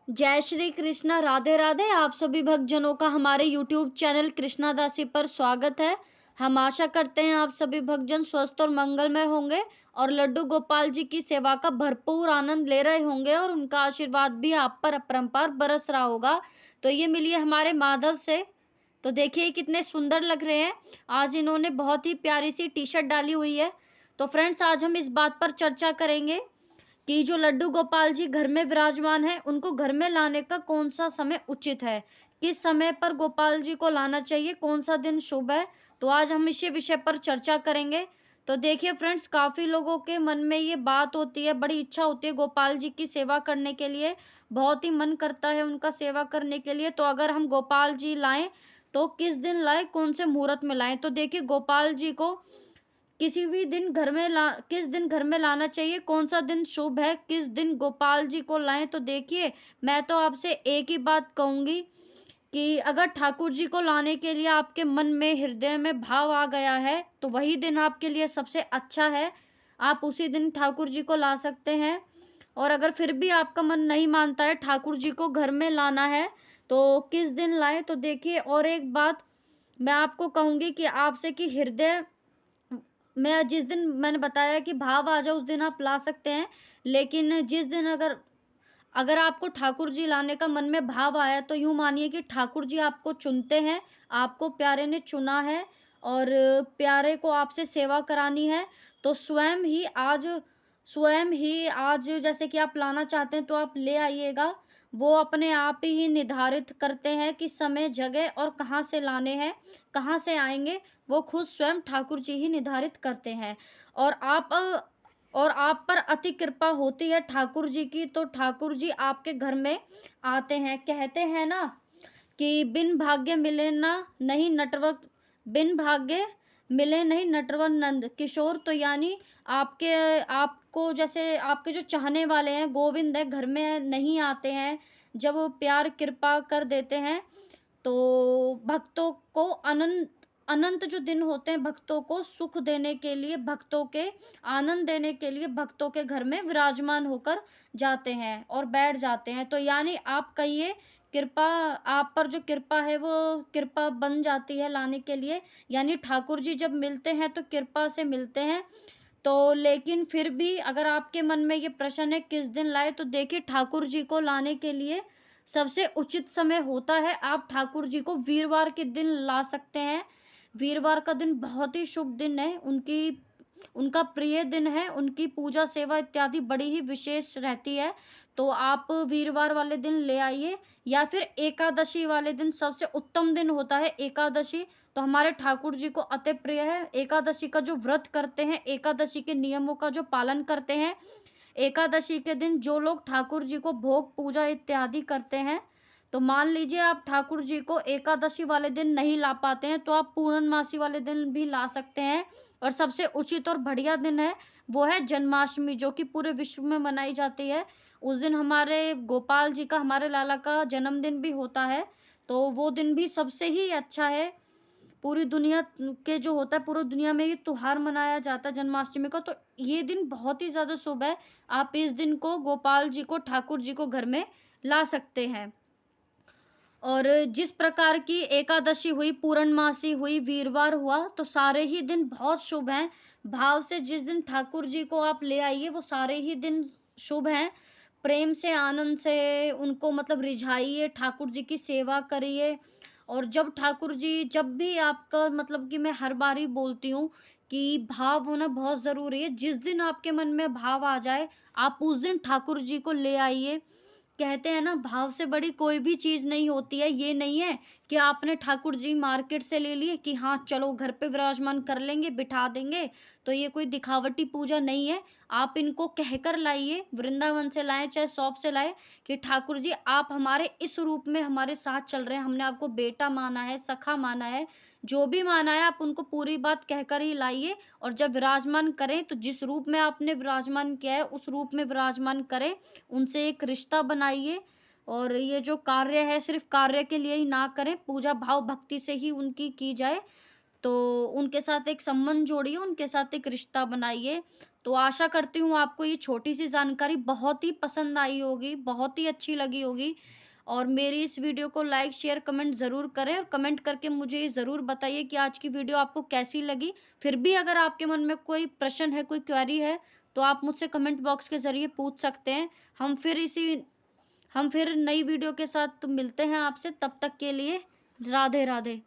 जय श्री कृष्णा, राधे राधे। आप सभी भक्तजनों का हमारे यूट्यूब चैनल कृष्णा दासी पर स्वागत है। हम आशा करते हैं आप सभी भक्तजन स्वस्थ और मंगलमय होंगे और लड्डू गोपाल जी की सेवा का भरपूर आनंद ले रहे होंगे और उनका आशीर्वाद भी आप पर अपरंपार बरस रहा होगा। तो ये मिलिए हमारे माधव से। तो देखिए कितने सुंदर लग रहे हैं। आज इन्होंने बहुत ही प्यारी सी टी शर्ट डाली हुई है। तो फ्रेंड्स, आज हम इस बात पर चर्चा करेंगे कि जो लड्डू गोपाल जी घर में विराजमान हैं, उनको घर में लाने का कौन-सा समय उचित है? किस समय पर गोपाल जी को लाना चाहिए? कौन-सा दिन शुभ है? तो आज हम इसी विषय पर चर्चा करेंगे। तो देखिए फ्रेंड्स, काफ़ी लोगों के मन में ये बात होती है, बड़ी इच्छा होती है गोपाल जी की सेवा करने के लिए, बहुत ही मन करता है उनका सेवा करने के लिए। तो अगर हम गोपाल जी लाएँ, तो किस दिन लाएँ, कौन से मुहूर्त में लाएँ? तो देखिए गोपाल जी को किस दिन घर में लाना चाहिए, कौन-सा दिन शुभ है, किस दिन गोपाल जी को लाएँ? तो देखिए, मैं तो आपसे एक ही बात कहूँगी कि अगर ठाकुर जी को लाने के लिए आपके मन में, हृदय में भाव आ गया है, तो वही दिन आपके लिए सबसे अच्छा है। आप उसी दिन ठाकुर जी को ला सकते हैं। और अगर फिर भी आपका मन नहीं मानता है, ठाकुर जी को घर में लाना है, तो किस दिन लाएँ? तो देखिए, और एक बात मैं आपको कहूँगी कि आपसे कि हृदय मैं जिस दिन मैंने बताया कि भाव आ जाए उस दिन आप ला सकते हैं। लेकिन जिस दिन अगर अगर आपको ठाकुर जी लाने का मन में भाव आया, तो यूँ मानिए कि ठाकुर जी आपको चुनते हैं, आपको प्यारे ने चुना है और प्यारे को आपसे सेवा करानी है। तो स्वयं ही आज जैसे कि आप लाना चाहते हैं तो आप ले आइएगा। वो अपने आप ही निर्धारित करते हैं कि समय, जगह और कहाँ से लाने हैं, कहाँ से आएँगे, वो खुद स्वयं ठाकुर जी ही निर्धारित करते हैं। और आप पर अति कृपा होती है ठाकुर जी की, तो ठाकुर जी आपके घर में आते हैं। कहते हैं ना कि बिन भाग्य मिले नहीं नटवर नंद किशोर। तो यानी आपके आपको जैसे आपके जो चाहने वाले हैं, गोविंद है, घर में नहीं आते हैं, जब वो प्यार कृपा कर देते हैं, तो भक्तों को अनंत अनंत जो दिन होते हैं, भक्तों को सुख देने के लिए, भक्तों के आनंद देने के लिए भक्तों के घर में विराजमान होकर जाते हैं और बैठ जाते हैं। तो यानी आप कहिए, कृपा आप पर जो कृपा है वो कृपा बन जाती है लाने के लिए। यानी ठाकुर जी जब मिलते हैं तो कृपा से मिलते हैं। तो लेकिन फिर भी अगर आपके मन में ये प्रश्न है किस दिन लाए, तो देखिए ठाकुर जी को लाने के लिए सबसे उचित समय होता है, आप ठाकुर जी को वीरवार के दिन ला सकते हैं। वीरवार का दिन बहुत ही शुभ दिन है, उनका प्रिय दिन है, उनकी पूजा सेवा इत्यादि बड़ी ही विशेष रहती है। तो आप वीरवार वाले दिन ले आइए, या फिर एकादशी वाले दिन सबसे उत्तम दिन होता है एकादशी। तो हमारे ठाकुर जी को अति प्रिय है। एकादशी का जो व्रत करते हैं, एकादशी के नियमों का जो पालन करते हैं, एकादशी के दिन जो लोग ठाकुर जी को भोग पूजा इत्यादि करते हैं, तो मान लीजिए आप ठाकुर जी को एकादशी वाले दिन नहीं ला पाते हैं, तो आप पूर्णमासी वाले दिन भी ला सकते हैं। और सबसे उचित और बढ़िया दिन है, वो है जन्माष्टमी, जो कि पूरे विश्व में मनाई जाती है। उस दिन हमारे गोपाल जी का, हमारे लाला का जन्मदिन भी होता है। तो वो दिन भी सबसे ही अच्छा है। पूरी दुनिया के जो होता है, पूरी दुनिया में ये त्योहार मनाया जाता है जन्माष्टमी का। तो ये दिन बहुत ही ज़्यादा शुभ है। आप इस दिन को गोपाल जी को, ठाकुर जी को घर में ला सकते हैं। और जिस प्रकार की एकादशी हुई, पूर्णमासी हुई, वीरवार हुआ, तो सारे ही दिन बहुत शुभ हैं। भाव से जिस दिन ठाकुर जी को आप ले आइए, वो सारे ही दिन शुभ हैं। प्रेम से, आनंद से उनको मतलब रिझाइए, ठाकुर जी की सेवा करिए। और जब भी आपका मतलब कि मैं हर बार ही बोलती हूँ कि भाव होना बहुत ज़रूरी है। जिस दिन आपके मन में भाव आ जाए, आप उस दिन ठाकुर जी को ले आइए। कहते हैं ना, भाव से बड़ी कोई भी चीज़ नहीं होती है। ये नहीं है कि आपने ठाकुर जी मार्केट से ले लिए कि हाँ चलो घर पे विराजमान कर लेंगे, बिठा देंगे। तो ये कोई दिखावटी पूजा नहीं है। आप इनको कहकर लाइए, वृंदावन से लाएँ चाहे शॉप से लाएँ, कि ठाकुर जी आप हमारे इस रूप में हमारे साथ चल रहे हैं। हमने आपको बेटा माना है, सखा माना है, जो भी माना है आप उनको पूरी बात कहकर ही लाइए। और जब विराजमान करें, तो जिस रूप में आपने विराजमान किया है उस रूप में विराजमान करें। उनसे एक रिश्ता बनाइए। और ये जो कार्य है सिर्फ़ कार्य के लिए ही ना करें, पूजा भाव भक्ति से ही उनकी की जाए। तो उनके साथ एक संबंध जोड़िए, उनके साथ एक रिश्ता बनाइए। तो आशा करती हूँ आपको ये छोटी-सी जानकारी बहुत ही पसंद आई होगी, बहुत ही अच्छी लगी होगी और मेरी इस वीडियो को लाइक, शेयर, कमेंट ज़रूर करें और कमेंट करके मुझे ये ज़रूर बताइए कि आज की वीडियो आपको कैसी लगी। फिर भी अगर आपके मन में कोई प्रश्न है, कोई क्वेरी है, तो आप मुझसे कमेंट बॉक्स के ज़रिए पूछ सकते हैं। हम फिर नई वीडियो के साथ मिलते हैं आपसे, तब तक के लिए राधे-राधे।